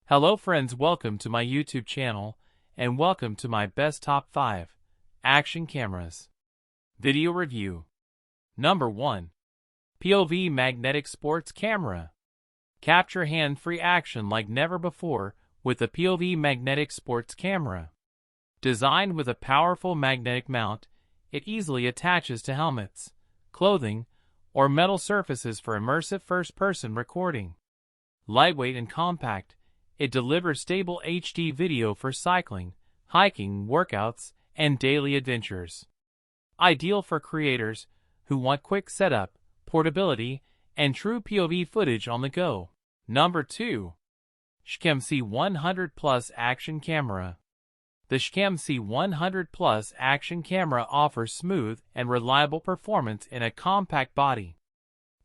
Hello friends, welcome to my YouTube channel and welcome to my best top 5 action cameras. Video review. Number 1. POV Magnetic Sports Camera. Capture hand-free action like never before with the POV Magnetic Sports Camera. Designed with a powerful magnetic mount, it easily attaches to helmets, clothing, or metal surfaces for immersive first-person recording. Lightweight and compact, it delivers stable HD video for cycling, hiking, workouts, and daily adventures. Ideal for creators who want quick setup, portability, and true POV footage on the go. Number 2. Shcam C100 Plus Action Camera. The Shcam C100 Plus Action Camera offers smooth and reliable performance in a compact body.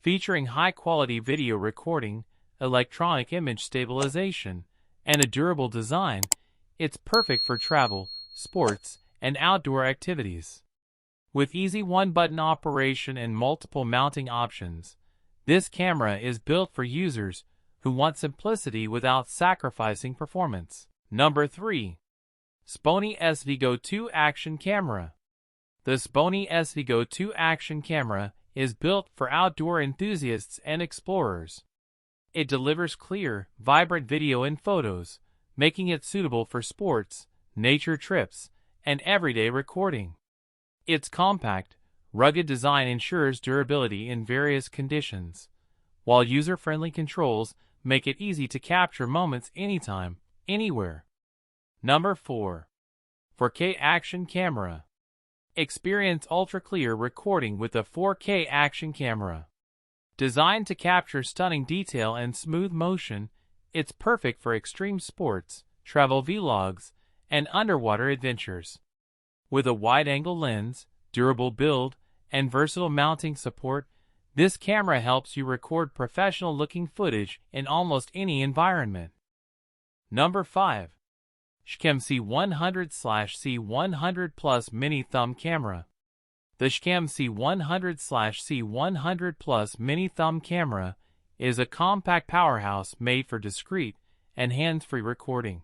Featuring high-quality video recording, electronic image stabilization, and a durable design, it's perfect for travel, sports, and outdoor activities. With easy one-button operation and multiple mounting options, this camera is built for users who want simplicity without sacrificing performance. Number 3. Spony SVGO 2 Action Camera. The Spony SVGO 2 Action Camera is built for outdoor enthusiasts and explorers. It delivers clear, vibrant video and photos, making it suitable for sports, nature trips, and everyday recording. Its compact, rugged design ensures durability in various conditions, while user-friendly controls make it easy to capture moments anytime, anywhere. Number 4. 4K Action Camera. Experience ultra-clear recording with a 4K action camera. Designed to capture stunning detail and smooth motion, it's perfect for extreme sports, travel vlogs, and underwater adventures. With a wide-angle lens, durable build, and versatile mounting support, this camera helps you record professional-looking footage in almost any environment. Number 5. Shcam C100/C100 Plus Mini Thumb Camera. The Shcam C100/C100 Plus Mini Thumb Camera is a compact powerhouse made for discreet and hands-free recording.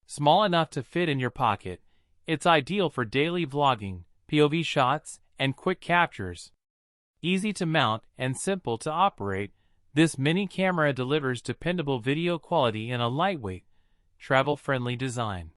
Small enough to fit in your pocket, it's ideal for daily vlogging, POV shots, and quick captures. Easy to mount and simple to operate, this mini camera delivers dependable video quality in a lightweight, travel-friendly design.